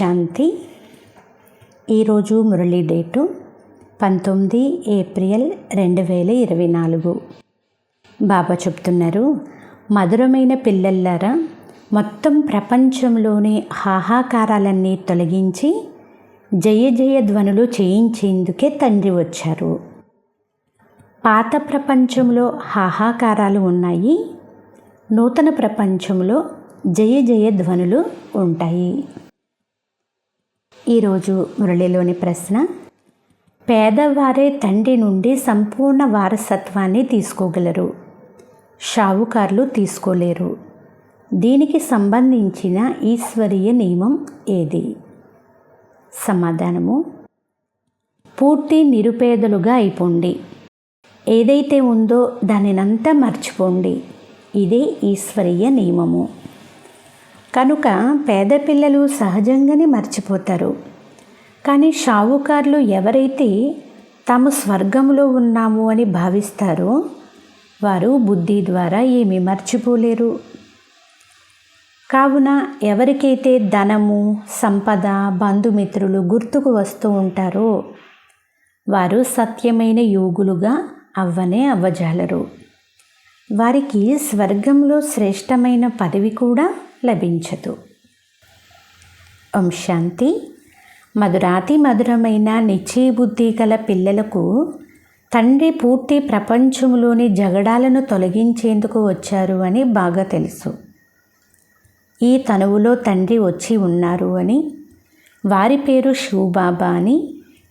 శాంతి. ఈరోజు Murali date 19 April 2024. బాబా చెప్తున్నారు, మధురమైన పిల్లల్లారా, మొత్తం ప్రపంచంలోని హాహాకారాలన్నీ తొలగించి జయ జయ ధ్వనులు చేయించేందుకే తండ్రి వచ్చారు. పాత ప్రపంచంలో హాహాకారాలు ఉన్నాయి, నూతన ప్రపంచంలో జయ జయ ధ్వనులు ఉంటాయి. ఈరోజు మురళిలోని ప్రశ్న: పేదవారే తండ్రి నుండి సంపూర్ణ వారసత్వాన్ని తీసుకోగలరు, షావుకారులు తీసుకోలేరు. దీనికి సంబంధించిన ఈశ్వరీయ నియమం ఏది? సమాధానము: పూర్తి నిరుపేదలుగా అయిపోండి. ఏదైతే ఉందో దానినంతా మర్చిపోండి. ఇదే ఈశ్వరీయ నియమము. కనుక పేద పిల్లలు సహజంగానే మర్చిపోతారు. కానీ షావుకారులు ఎవరైతే తాము స్వర్గంలో ఉన్నాము అని భావిస్తారో వారు బుద్ధి ద్వారా ఏమీ మర్చిపోలేరు. కావున ఎవరికైతే ధనము, సంపద, బంధుమిత్రులు గుర్తుకు వస్తూ ఉంటారో వారు సత్యమైన యోగులుగా అవ్వనే అవ్వజాలరు. వారికి స్వర్గంలో శ్రేష్టమైన పదవి కూడా లభించదు. ఓం శాంతి. మధురాతి మధురమైన నిశ్చయ బుద్ధి గల పిల్లలకు తండ్రి పూర్తి ప్రపంచంలోని జగడాలను తొలగించేందుకు వచ్చారు అని బాగా తెలుసు. ఈ తనువులో తండ్రి వచ్చి ఉన్నారు అని, వారి పేరు శివబాబా అని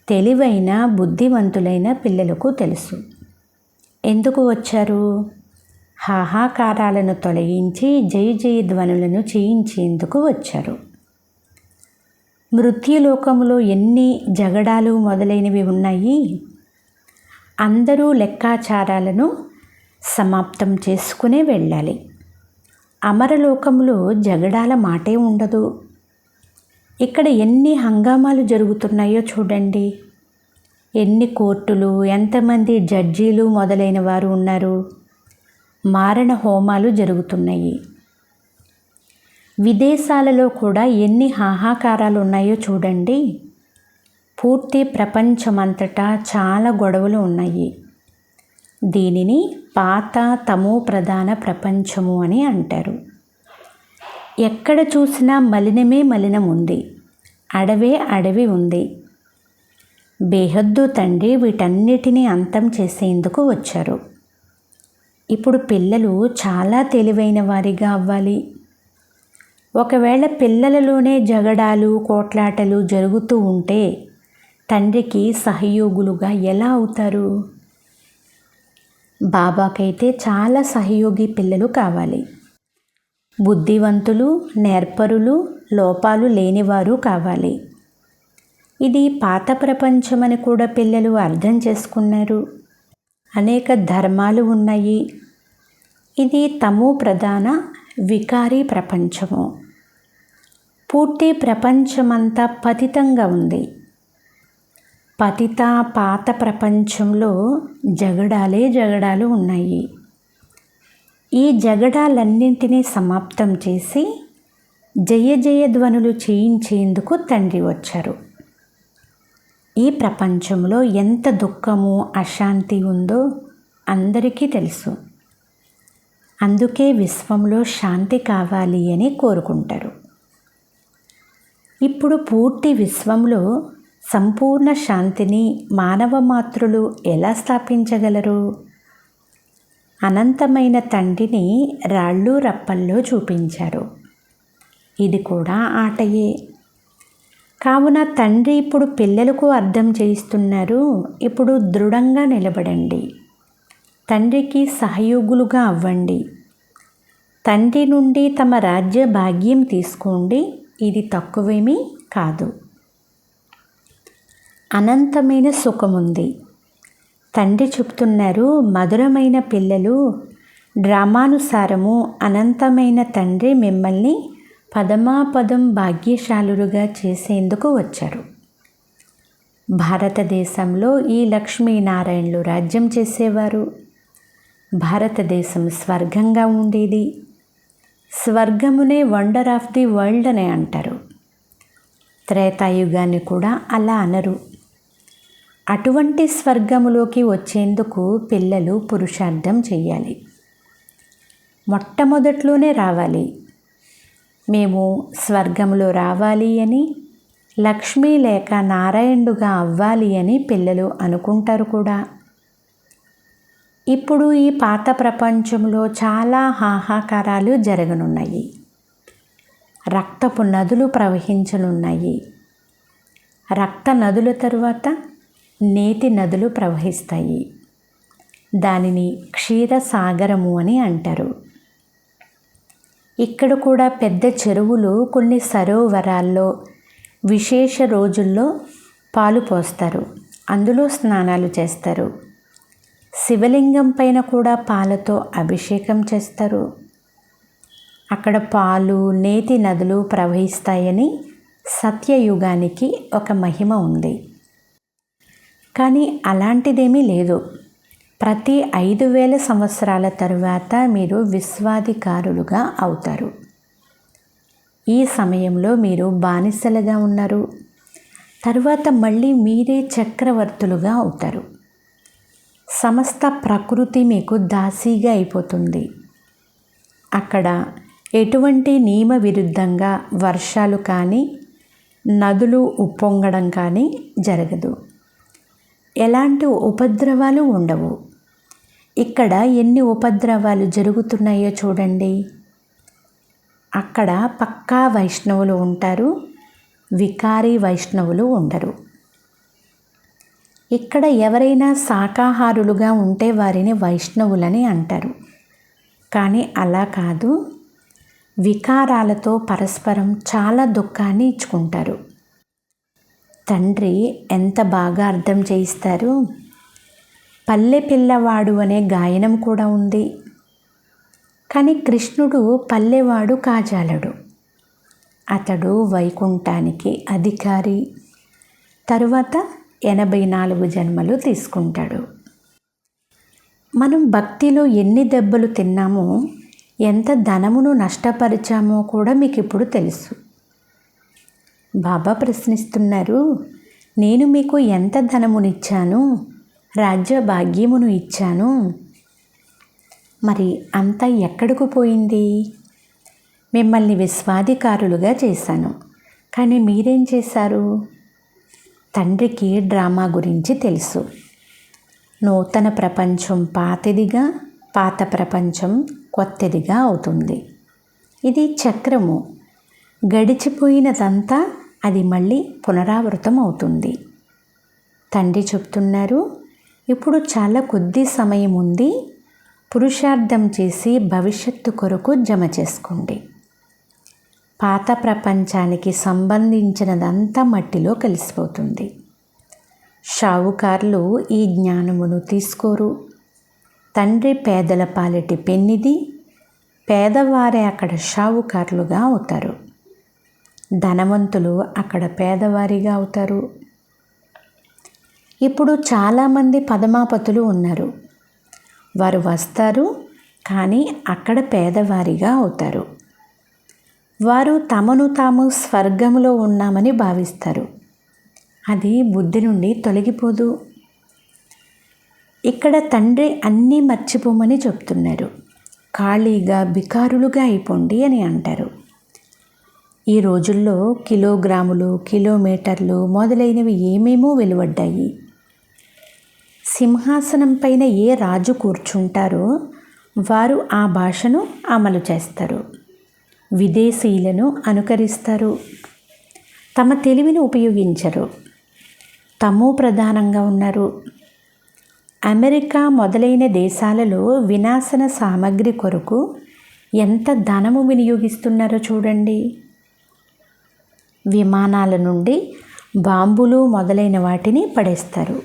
తెలివైన బుద్ధివంతులైన పిల్లలకు తెలుసు. ఎందుకు వచ్చారు? హాహాకారాలను తొలగించి జయ జయ ధ్వనులను చేయించేందుకు వచ్చారు. మృత్యులోకంలో ఎన్ని జగడాలు మొదలైనవి ఉన్నాయి. అందరూ లెక్కాచారాలను సమాప్తం చేసుకునే వెళ్ళాలి. అమరలోకంలో జగడాల మాటే ఉండదు. ఇక్కడ ఎన్ని హంగామాలు జరుగుతున్నాయో చూడండి. ఎన్ని కోర్టులు, ఎంతమంది జడ్జీలు మొదలైన వారు ఉన్నారు. మారణ హోమాలు జరుగుతున్నాయి. విదేశాలలో కూడా ఎన్ని హాహాకారాలు ఉన్నాయో చూడండి. పూర్తి ప్రపంచమంతటా చాలా గొడవలు ఉన్నాయి. దీనిని పాత తమో ప్రధాన ప్రపంచము అని అంటారు. ఎక్కడ చూసినా మలినమే మలినం ఉంది, అడవే అడవి ఉంది. బేహద్దు తండ్రి వీటన్నిటినీ అంతం చేసేందుకు వచ్చారు. ఇప్పుడు పిల్లలు చాలా తెలివైన వారిగా అవ్వాలి. ఒకవేళ పిల్లలలోనే జగడాలు, కోట్లాటలు జరుగుతూ ఉంటే తండ్రికి సహయోగులుగా ఎలా అవుతారు? బాబాకైతే చాలా సహయోగి పిల్లలు కావాలి. బుద్ధివంతులు, నేర్పరులు, లోపాలు లేనివారు కావాలి. ఇది పాత ప్రపంచమని కూడా పిల్లలు అర్థం చేసుకున్నారు. అనేక ధర్మాలు ఉన్నాయి. ఇది తమో ప్రధాన వికారీ ప్రపంచము. పూర్తి ప్రపంచమంతా పతితంగా ఉంది. పతిత పాత ప్రపంచంలో జగడాలు ఉన్నాయి. ఈ జగడాలన్నింటినీ సమాప్తం చేసి జయ జయ ధ్వనులు చేయించేందుకు తండ్రి వచ్చారు. ఈ ప్రపంచంలో ఎంత దుఃఖము, అశాంతి ఉందో అందరికీ తెలుసు. అందుకే విశ్వంలో శాంతి కావాలి అని కోరుకుంటారు. ఇప్పుడు పూర్తి విశ్వంలో సంపూర్ణ శాంతిని మానవ మాతృలు ఎలా స్థాపించగలరు? అనంతమైన తండ్రిని రాళ్ళు రప్పల్లో చూపించారు. ఇది కూడా ఆటయే. కావున తండ్రి ఇప్పుడు పిల్లలకు అర్థం చేయిస్తున్నారు. ఇప్పుడు దృఢంగా నిలబడండి. తండ్రికి సహయోగులుగా అవ్వండి. తండ్రి నుండి తమ రాజ్య భాగ్యం తీసుకోండి. ఇది తక్కువేమీ కాదు. అనంతమైన సుఖముంది. తండ్రి చెప్తున్నారు, మధురమైన పిల్లలు, డ్రామానుసారము అనంతమైన తండ్రి మిమ్మల్ని పదమాపదం భాగ్యశాలురుగా చేసేందుకు వచ్చారు. భారతదేశంలో ఈ లక్ష్మీనారాయణులు రాజ్యం చేసేవారు. భారతదేశం స్వర్గంగా ఉండేది. స్వర్గమునే వండర్ ఆఫ్ ది వరల్డ్ అని అంటారు. త్రేతాయుగాన్ని కూడా అలా అనరు. అటువంటి స్వర్గములోకి వచ్చేందుకు పిల్లలు పురుషార్థం చెయ్యాలి. మొట్టమొదట్లోనే రావాలి. మేము స్వర్గంలో రావాలి అని, లక్ష్మీ లేక నారాయణుడుగా అవ్వాలి అని పిల్లలు అనుకుంటారు కూడా. ఇప్పుడు ఈ పాత ప్రపంచంలో చాలా హాహాకారాలు జరగనున్నాయి. రక్తపు నదులు ప్రవహించనున్నాయి. రక్త నదుల తరువాత నేతి నదులు ప్రవహిస్తాయి. దానిని క్షీరసాగరము అని అంటారు. ఇక్కడ కూడా పెద్ద చెరువులు, కొన్ని సరోవరాల్లో విశేష రోజుల్లో పాలు పోస్తారు. అందులో స్నానాలు చేస్తారు. శివలింగం పైన కూడా పాలతో అభిషేకం చేస్తారు. అక్కడ పాలు, నేతి నదులు ప్రవహిస్తాయని సత్యయుగానికి ఒక మహిమ ఉంది. కానీ అలాంటిదేమీ లేదు. ప్రతి 5000 సంవత్సరాల తరువాత మీరు విశ్వాధికారులుగా అవుతారు. ఈ సమయంలో మీరు బానిసలుగా ఉన్నారు. తరువాత మళ్ళీ మీరే చక్రవర్తులుగా అవుతారు. సమస్త ప్రకృతి మీకు దాసీగా అయిపోతుంది. అక్కడ ఎటువంటి నియమ విరుద్ధంగా వర్షాలు కానీ, నదులు ఉప్పొంగడం కానీ జరగదు. ఎలాంటి ఉపద్రవాలు ఉండవు. ఇక్కడ ఎన్ని ఉపద్రవాలు జరుగుతున్నాయో చూడండి. అక్కడ పక్కా వైష్ణవులు ఉంటారు, వికారీ వైష్ణవులు ఉండరు. ఇక్కడ ఎవరైనా శాకాహారులుగా ఉంటే వారిని వైష్ణవులని అంటారు. కానీ అలా కాదు. వికారాలతో పరస్పరం చాలా దుఃఖాన్ని ఇచ్చుకుంటారు. తండ్రి ఎంత బాగా అర్థం చేయిస్తారు. పల్లె పిల్లవాడు అనే గాయనం కూడా ఉంది. కానీ కృష్ణుడు పల్లెవాడు కాజాలడు. అతడు వైకుంఠానికి అధికారి. తరువాత 84 జన్మలు తీసుకుంటాడు. మనం భక్తిలో ఎన్ని దెబ్బలు తిన్నామో, ఎంత ధనమును నష్టపరిచామో కూడా మీకు ఇప్పుడు తెలుసు. బాబా ప్రశ్నిస్తున్నారు, నేను మీకు ఎంత ధనమునిచ్చాను, రాజ్య భాగ్యమును ఇచ్చాను, మరి అంతా ఎక్కడికి పోయింది? మిమ్మల్ని విశ్వాధికారులుగా చేశాను, కానీ మీరేం చేశారు? తండ్రికి డ్రామా గురించి తెలుసు. నూతన ప్రపంచం పాతదిగా, పాత ప్రపంచం కొత్తదిగా అవుతుంది. ఇది చక్రము. గడిచిపోయినదంతా అది మళ్ళీ పునరావృతం అవుతుంది. తండ్రి చెప్తున్నారు, ఇప్పుడు చాలా కొద్ది సమయం ఉంది. పురుషార్థం చేసి భవిష్యత్తు కొరకు జమ చేసుకోండి. పాత ప్రపంచానికి సంబంధించినదంతా మట్టిలో కలిసిపోతుంది. షావుకారులు ఈ జ్ఞానమును తీసుకోరు. తండ్రి పేదల పాలిటి పెన్నిది. పేదవారే అక్కడ షావుకారులుగా అవుతారు. ధనవంతులు అక్కడ పేదవారిగా అవుతారు. ఇప్పుడు చాలామంది పదమాపతులు ఉన్నారు. వారు వస్తారు, కానీ అక్కడ పేదవారిగా అవుతారు. వారు తమను తాము స్వర్గంలో ఉన్నామని భావిస్తారు. అది బుద్ధి నుండి తొలగిపోదు. ఇక్కడ తండ్రి అన్నీ మర్చిపోమని చెప్తున్నారు. ఖాళీగా బికారులుగా అయిపోండి అని అంటారు. ఈ రోజుల్లో కిలోగ్రాములు, కిలోమీటర్లు మొదలైనవి ఏమేమో వెలువడ్డాయి. సింహాసనం పైన ఏ రాజు కూర్చుంటారో వారు ఆ భాషను అమలు చేస్తారు. విదేశీయులను అనుకరిస్తారు. తమ తెలివిని ఉపయోగించరు. తమో ప్రధానంగా ఉన్నారు. అమెరికా మొదలైన దేశాలలో వినాశన సామగ్రి కొరకు ఎంత ధనము వినియోగిస్తున్నారో చూడండి. విమానాల నుండి బాంబులు మొదలైన వాటిని పడేస్తారు.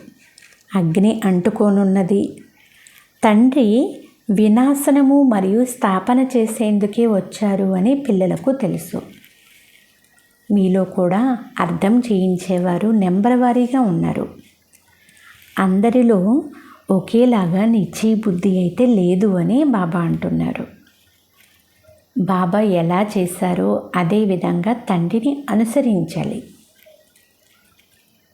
అగ్ని అంటుకోనున్నది. తండ్రి వినాశనము మరియు స్థాపన చేసేందుకే వచ్చారు అని పిల్లలకు తెలుసు. మీలో కూడా అర్థం చేయించేవారు నెంబర్ వారీగా ఉన్నారు. అందరిలో ఒకేలాగా నిశ్చయ బుద్ధి అయితే లేదు అని బాబా అంటున్నారు. బాబా ఎలా చేశారో అదే విధంగా తండ్రిని అనుసరించాలి.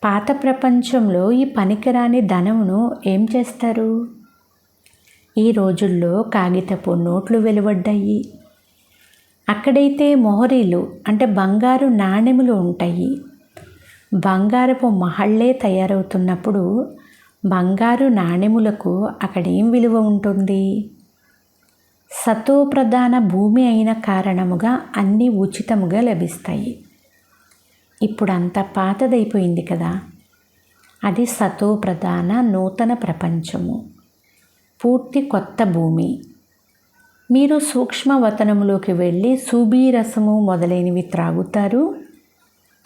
పాత ప్రపంచంలో ఈ పనికిరాని ధనమును ఏం చేస్తారు? ఈ రోజుల్లో కాగితపు నోట్లు వెలువడ్డాయి. అక్కడైతే మొహరీలు అంటే బంగారు నాణెములు ఉంటాయి. బంగారపు మహళ్ళే తయారవుతున్నప్పుడు బంగారు నాణెములకు అక్కడేం విలువ ఉంటుంది? సతోప్రధాన భూమి అయిన కారణముగా అన్నీ ఉచితముగా లభిస్తాయి. ఇప్పుడు అంతా పాతదైపోయింది కదా. అది సతోప్రధాన నూతన ప్రపంచము, పూర్తి కొత్త భూమి. మీరు సూక్ష్మవతనములోకి వెళ్ళి సూబీరసము మొదలైనవి త్రాగుతారు.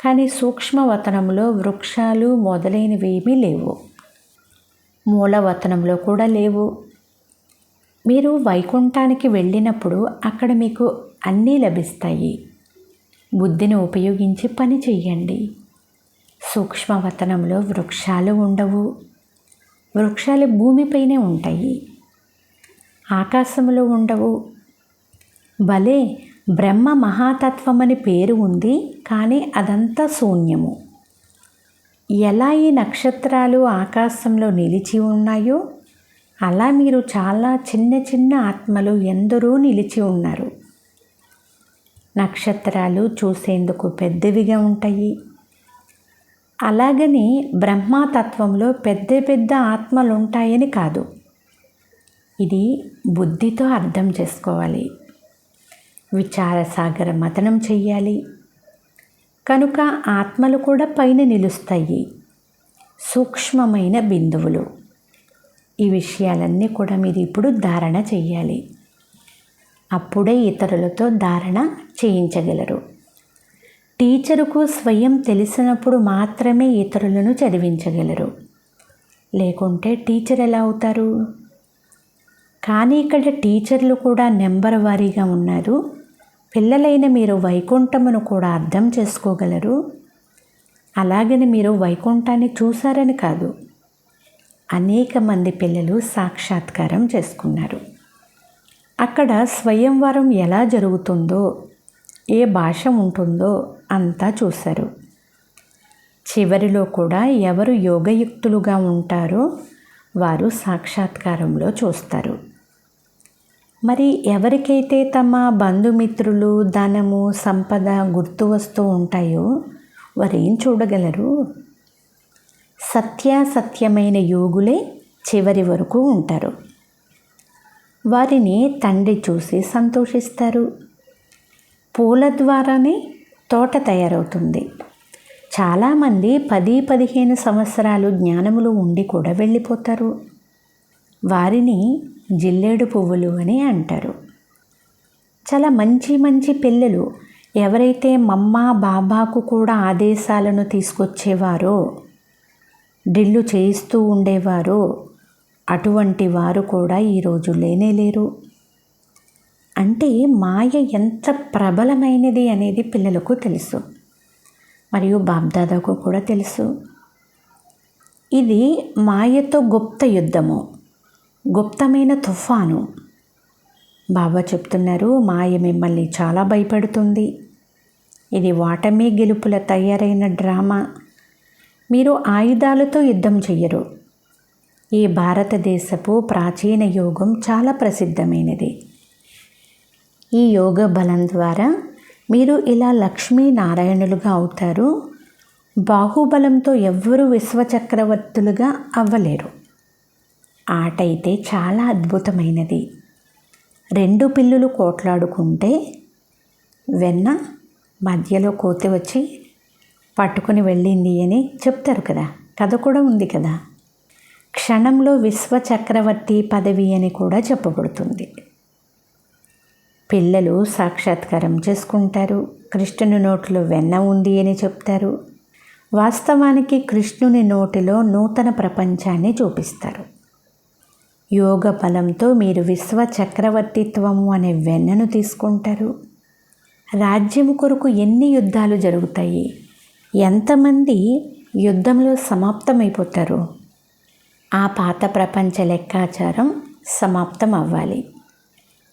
కానీ సూక్ష్మవతనంలో వృక్షాలు మొదలైనవేమీ లేవు. మూలవతనంలో కూడా లేవు. మీరు వైకుంఠానికి వెళ్ళినప్పుడు అక్కడ మీకు అన్నీ లభిస్తాయి. బుద్ధిని ఉపయోగించి పని చెయ్యండి. సూక్ష్మవతనంలో వృక్షాలు ఉండవు. వృక్షాలు భూమిపైనే ఉంటాయి, ఆకాశంలో ఉండవు. భలే బ్రహ్మ మహాతత్వం అని పేరు ఉంది, కానీ అదంతా శూన్యము. ఎలా ఈ నక్షత్రాలు ఆకాశంలో నిలిచి ఉన్నాయో అలా మీరు చాలా చిన్న చిన్న ఆత్మలు ఎందరో నిలిచి ఉన్నారు. నక్షత్రాలు చూసేందుకు పెద్దవిగా ఉంటాయి. అలాగని బ్రహ్మతత్వంలో పెద్ద పెద్ద ఆత్మలు ఉంటాయని కాదు. ఇది బుద్ధితో అర్థం చేసుకోవాలి. విచారసాగర మథనం చెయ్యాలి. కనుక ఆత్మలు కూడా పైన నిలుస్తాయి, సూక్ష్మమైన బిందువులు. ఈ విషయాలన్నీ కూడా మీరు ఇప్పుడు ధారణ చెయ్యాలి. అప్పుడే ఇతరులతో ధారణ చేయించగలరు. టీచరుకు స్వయం తెలిసినప్పుడు మాత్రమే ఇతరులను చదివించగలరు. లేకుంటే టీచర్ ఎలా అవుతారు? కానీ ఇక్కడ టీచర్లు కూడా నెంబర్ వారీగా ఉన్నారు. పిల్లలైన మీరు వైకుంఠమును కూడా అర్థం చేసుకోగలరు. అలాగని మీరు వైకుంఠాన్ని చూశారని కాదు. అనేక మంది పిల్లలు సాక్షాత్కారం చేసుకున్నారు. అక్కడ స్వయంవరం ఎలా జరుగుతుందో, ఏ భాష ఉంటుందో అంతా చూశారు. చివరిలో కూడా ఎవరు యోగయుక్తులుగా ఉంటారో వారు సాక్షాత్కారంలో చూస్తారు. మరి ఎవరికైతే తమ బంధుమిత్రులు, ధనము, సంపద గుర్తు వస్తూ ఉంటాయో వారేం చూడగలరు? సత్యాసత్యమైన యోగులే చివరి వరకు ఉంటారు. వారిని తండ్రి చూసి సంతోషిస్తారు. పూల ద్వారానే తోట తయారవుతుంది. చాలామంది 10-15 సంవత్సరాలు జ్ఞానములు ఉండి కూడా వెళ్ళిపోతారు. వారిని జిల్లేడు పువ్వులు అని అంటారు. చాలా మంచి మంచి పిల్లలు ఎవరైతే మమ్మ బాబాకు కూడా ఆదేశాలను తీసుకొచ్చేవారో, డ్రిల్లు చేయిస్తూ ఉండేవారో అటువంటి వారు కూడా ఈరోజు లేనేలేరు. అంటే మాయ ఎంత ప్రబలమైనది అనేది పిల్లలకు తెలుసు, మరియు బాబ్దాదాకు కూడా తెలుసు. ఇది మాయతో గుప్త యుద్ధము, గుప్తమైన తుఫాను. బాబా చెప్తున్నారు, మాయ మిమ్మల్ని చాలా భయపెడుతుంది. ఇది వాటమే గెలుపుల తయారైన డ్రామా. మీరు ఆయుధాలతో యుద్ధం చెయ్యరు. ఈ భారతదేశపు ప్రాచీన యోగం చాలా ప్రసిద్ధమైనది. ఈ యోగ బలం ద్వారా మీరు ఇలా లక్ష్మీనారాయణులుగా అవుతారు. బాహుబలంతో ఎవ్వరూ విశ్వచక్రవర్తులుగా అవ్వలేరు. ఆట అయితే చాలా అద్భుతమైనది. 2 పిల్లులు కోట్లాడుకుంటే వెన్న మధ్యలో కోతి వచ్చి పట్టుకుని వెళ్ళింది అని చెప్తారు కదా. కథ కూడా ఉంది కదా. క్షణంలో విశ్వచక్రవర్తి పదవి అని కూడా చెప్పబడుతుంది. పిల్లలు సాక్షాత్కారం చేసుకుంటారు. కృష్ణుని నోటిలో వెన్న ఉంది అని చెప్తారు. వాస్తవానికి కృష్ణుని నోటిలో నూతన ప్రపంచాన్ని చూపిస్తారు. యోగ బలంతో మీరు విశ్వ చక్రవర్తిత్వము అనే వెన్నను తీసుకుంటారు. రాజ్యము కొరకు ఎన్ని యుద్ధాలు జరుగుతాయి, ఎంతమంది యుద్ధంలో సమాప్తమైపోతారు. ఆ పాత ప్రపంచ లెక్కాచారం సమాప్తం అవ్వాలి.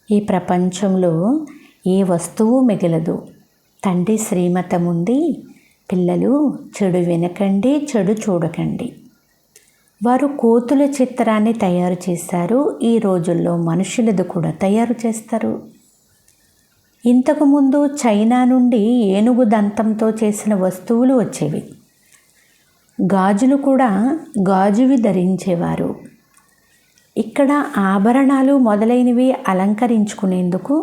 ఈ ప్రపంచంలో ఏ వస్తువు మిగలదు. తండ్రి శ్రీమతం ఉంది, పిల్లలు చెడు వినకండి, చెడు చూడకండి. వారు కోతుల చిత్రాన్ని తయారు చేశారు. ఈ రోజుల్లో మనుషులది కూడా తయారు చేస్తారు. ఇంతకుముందు చైనా నుండి ఏనుగు దంతంతో చేసిన వస్తువులు వచ్చేవి. గాజులు కూడా గాజువి ధరించేవారు. ఇక్కడ ఆభరణాలు మొదలైనవి అలంకరించుకునేందుకు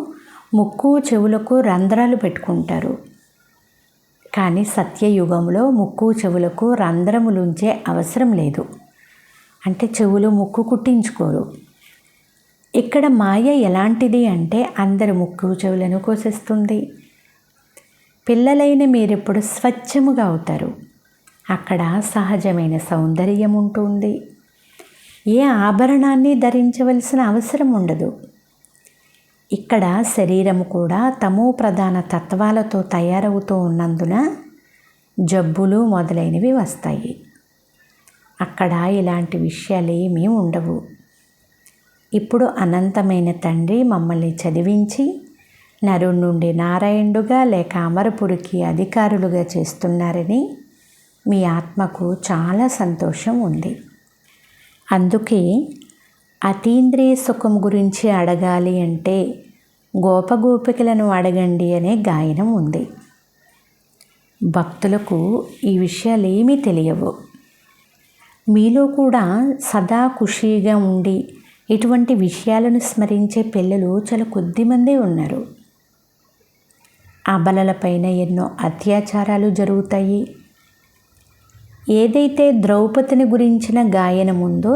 ముక్కు చెవులకు రంధ్రాలు పెట్టుకుంటారు. కానీ సత్యయుగంలో ముక్కు చెవులకు రంధ్రములుంచే అవసరం లేదు. అంటే చెవులు ముక్కు కుట్టించుకోరు. ఇక్కడ మాయ ఎలాంటిది అంటే అందరి ముక్కు చెవులను కోసేస్తుంది. పిల్లలైన మీరెప్పుడు స్వచ్ఛముగా అవుతారు. అక్కడ సహజమైన సౌందర్యం ఉంటుంది. ఏ ఆభరణాన్ని ధరించవలసిన అవసరం ఉండదు. ఇక్కడ శరీరము కూడా తమో ప్రధాన తత్వాలతో తయారవుతూ ఉన్నందున జబ్బులు మొదలైనవి వస్తాయి. అక్కడ ఇలాంటి విషయాలు ఏమీ ఉండవు. ఇప్పుడు అనంతమైన తండ్రి మమ్మల్ని చదివించి నరుడి నుండి నారాయణుడుగా లేక అమరపురికి అధికారులుగా చేస్తున్నారని మీ ఆత్మకు చాలా సంతోషం ఉంది. అందుకే అతీంద్రియ సుఖం గురించి అడగాలి అంటే గోపగోపికలను అడగండి అనే గాయనం ఉంది. భక్తులకు ఈ విషయాలు ఏమీ తెలియవు. మీలో కూడా సదా ఖుషీగా ఉండి ఇటువంటి విషయాలను స్మరించే పిల్లలు చాలా కొద్దిమందే ఉన్నారు. అబలలపైన ఎన్నో అత్యాచారాలు జరుగుతాయి. ఏదైతే ద్రౌపదిని గురించిన గాయనం ఉందో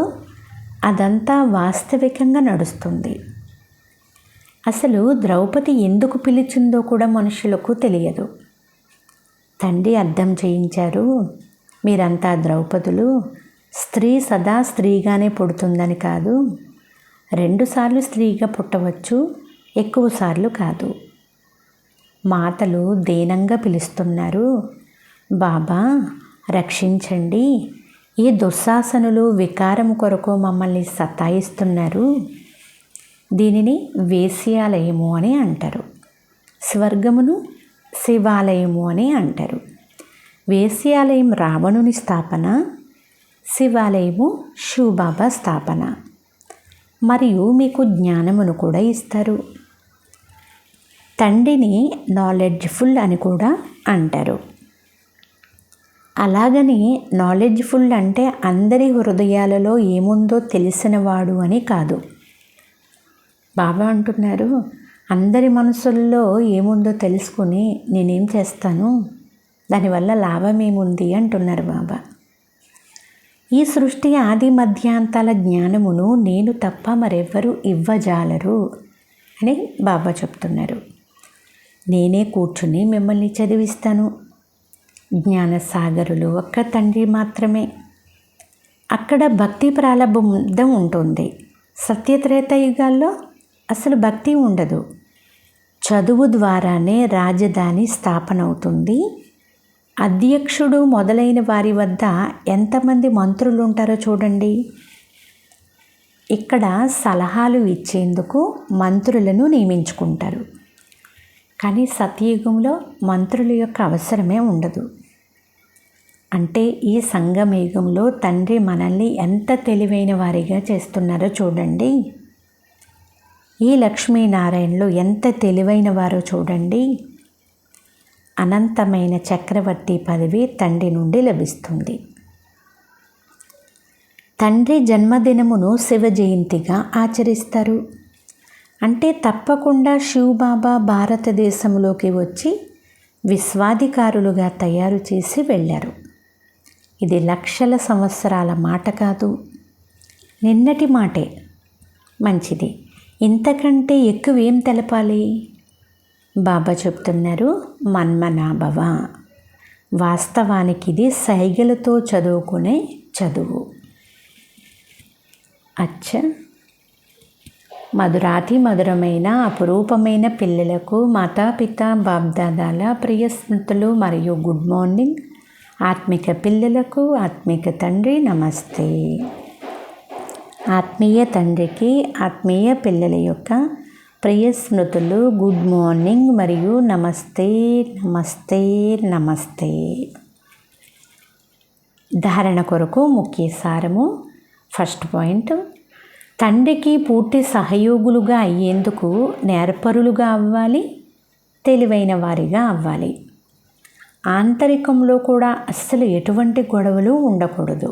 అదంతా వాస్తవికంగా నడుస్తుంది. అసలు ద్రౌపది ఎందుకు పిలిచిందో కూడా మనుషులకు తెలియదు. తండ్రి అర్థం చేయించారు, మీరంతా ద్రౌపదులు, స్త్రీ సదా స్త్రీగానే పుడుతుందని కాదు, 2 సార్లు స్త్రీగా పుట్టవచ్చు, ఎక్కువ సార్లు కాదు. మాతలు దీనంగా పిలుస్తున్నారు, బాబా రక్షించండి, ఈ దుశ్శాసనులు వికారం కొరకు మమ్మల్ని సతాయిస్తున్నారు. దీనిని వేశ్యాలయము అని అంటారు. స్వర్గమును శివాలయము అని అంటారు. వేశ్యాలయం రావణుని స్థాపన, శివాలయము శివబాబా స్థాపన. మరియు మీకు జ్ఞానమును కూడా ఇస్తారు. తండ్రిని నాలెడ్జ్ఫుల్ అని కూడా అంటారు. అలాగని నాలెడ్జ్ఫుల్ అంటే అందరి హృదయాలలో ఏముందో తెలిసినవాడు అని కాదు. బాబా అంటున్నారు, అందరి మనసుల్లో ఏముందో తెలుసుకుని నేనేం చేస్తాను, దానివల్ల లాభం ఏముంది అంటున్నారు బాబా. ఈ సృష్టి ఆది మధ్యాంతాల జ్ఞానమును నేను తప్ప మరెవ్వరూ ఇవ్వజాలరు అని బాబా చెప్తున్నారు. నేనే కూర్చుని మిమ్మల్ని చదివిస్తాను. జ్ఞానసాగరులు ఒక్క తండ్రి మాత్రమే. అక్కడ భక్తి ప్రారంభం ఉంటుంది. సత్యత్రేతాయుగాల్లో అసలు భక్తి ఉండదు. చదువు ద్వారానే రాజధాని స్థాపన అవుతుంది. అధ్యక్షుడు మొదలైన వారి వద్ద ఎంతమంది మంత్రులు ఉంటారో చూడండి. ఇక్కడ సలహాలు ఇచ్చేందుకు మంత్రులను నియమించుకుంటారు. కానీ సత్యయుగంలో మంత్రుల యొక్క అవసరమే ఉండదు. అంటే ఈ సంగమయుగంలో తండ్రి మనల్ని ఎంత తెలివైన వారిగా చేస్తున్నారో చూడండి. ఈ లక్ష్మీనారాయణలు ఎంత తెలివైన వారో చూడండి. అనంతమైన చక్రవర్తి పదవి తండ్రి నుండి లభిస్తుంది. తండ్రి జన్మదినమును శివ జయంతిగా ఆచరిస్తారు. అంటే తప్పకుండా శివబాబా భారతదేశంలోకి వచ్చి విశ్వాధికారులుగా తయారు చేసి వెళ్ళారు. ఇది లక్షల సంవత్సరాల మాట కాదు, నిన్నటి మాటే. మంచిది, ఇంతకంటే ఎక్కువేం తెలపాలి? బాబా చెప్తున్నారు, మన్మనాభవ. వాస్తవానికి ఇది సైగలతో చదువుకునే చదువు. అచ్చా, మధురాతి మధురమైన అపురూపమైన పిల్లలకు మాతాపిత బాబ్దాదాల ప్రియ స్మృతులు మరియు గుడ్ మార్నింగ్. ఆత్మిక పిల్లలకు ఆత్మిక తండ్రి నమస్తే. ఆత్మీయ తండ్రికి ఆత్మీయ పిల్లల యొక్క ప్రియ స్మృతులు, గుడ్ మార్నింగ్ మరియు నమస్తే నమస్తే నమస్తే. ధారణ కొరకు ముఖ్య సారము. ఫస్ట్ పాయింట్, తండ్రికి పూర్తి సహయోగులుగా అయ్యేందుకు నేర్పరులుగా అవ్వాలి, తెలివైన వారిగా అవ్వాలి. ఆంతరికంలో కూడా అస్సలు ఎటువంటి గొడవలు ఉండకూడదు.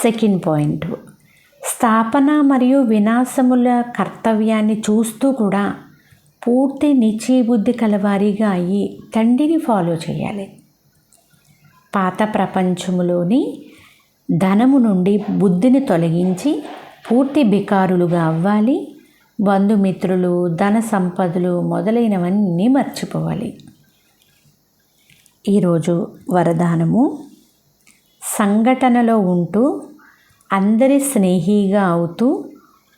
సెకండ్ పాయింట్, స్థాపన మరియు వినాశముల కర్తవ్యాన్ని చూస్తూ కూడా పూర్తి నిశ్చయబుద్ధి కలవారిగా అయ్యి తండ్రిని ఫాలో చేయాలి. పాత ప్రపంచములోని ధనము నుండి బుద్ధిని తొలగించి పూర్తి బికారులుగా అవ్వాలి. బంధుమిత్రులు, ధన సంపదలు మొదలైనవన్నీ మర్చిపోవాలి. ఈరోజు వరదానము, సంఘటనలో ఉంటూ అందరి స్నేహిగా అవుతూ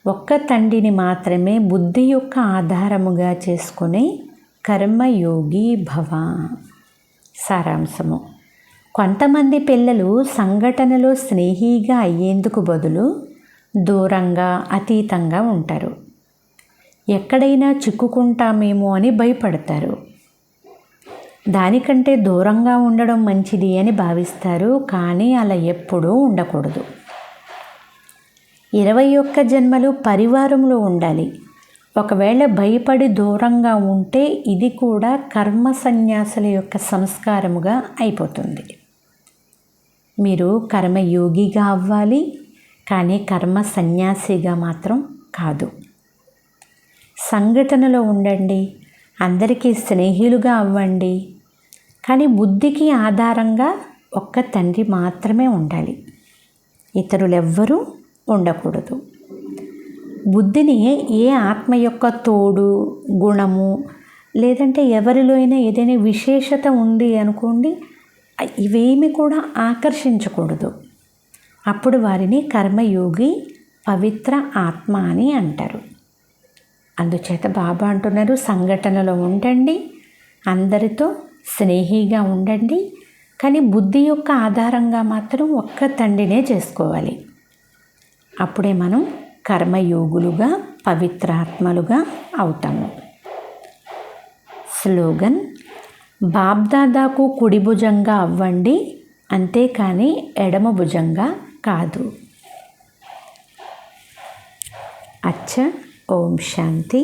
ఒక్క తండ్రిని మాత్రమే బుద్ధి యొక్క ఆధారముగా చేసుకునే కర్మయోగి భవ. సారాంశము, కొంతమంది పిల్లలు సంఘటనలో స్నేహిగా అయ్యేందుకు బదులు దూరంగా, అతీతంగా ఉంటారు. ఎక్కడైనా చిక్కుకుంటామేమో అని భయపడతారు. దానికంటే దూరంగా ఉండడం మంచిది అని భావిస్తారు. కానీ అలా ఎప్పుడూ ఉండకూడదు. 21 జన్మలు పరివారంలో ఉండాలి. ఒకవేళ భయపడి దూరంగా ఉంటే ఇది కూడా కర్మ సన్యాసుల యొక్క సంస్కారముగా అయిపోతుంది. మీరు కర్మయోగిగా అవ్వాలి, కానీ కర్మ సన్యాసిగా మాత్రం కాదు. సంఘటనలో ఉండండి, అందరికీ స్నేహితులుగా అవ్వండి, కానీ బుద్ధికి ఆధారంగా ఒక్క తండ్రి మాత్రమే ఉండాలి. ఇతరులెవ్వరూ ఉండకూడదు. బుద్ధిని ఏ ఆత్మ యొక్క తోడు, గుణము, లేదంటే ఎవరిలో అయినా ఏదైనా విశేషత ఉంది అనుకోండి, ఇవేమి కూడా ఆకర్షించకూడదు. అప్పుడు వారిని కర్మయోగి, పవిత్ర ఆత్మ అని అంటారు. అందుచేత బాబా అంటున్నారు, సంఘటనలో ఉండండి, అందరితో స్నేహిగా ఉండండి, కానీ బుద్ధి యొక్క ఆధారంగా మాత్రం ఒక్క తండ్రినే చేసుకోవాలి. అప్పుడే మనం కర్మయోగులుగా, పవిత్రాత్మలుగా అవుతాము. స్లోగన్, బాబ్దాదాకు కుడి భుజంగా అవ్వండి, అంతేకాని ఎడమ భుజంగా కాదు. అచ్చ. ఓం శాంతి.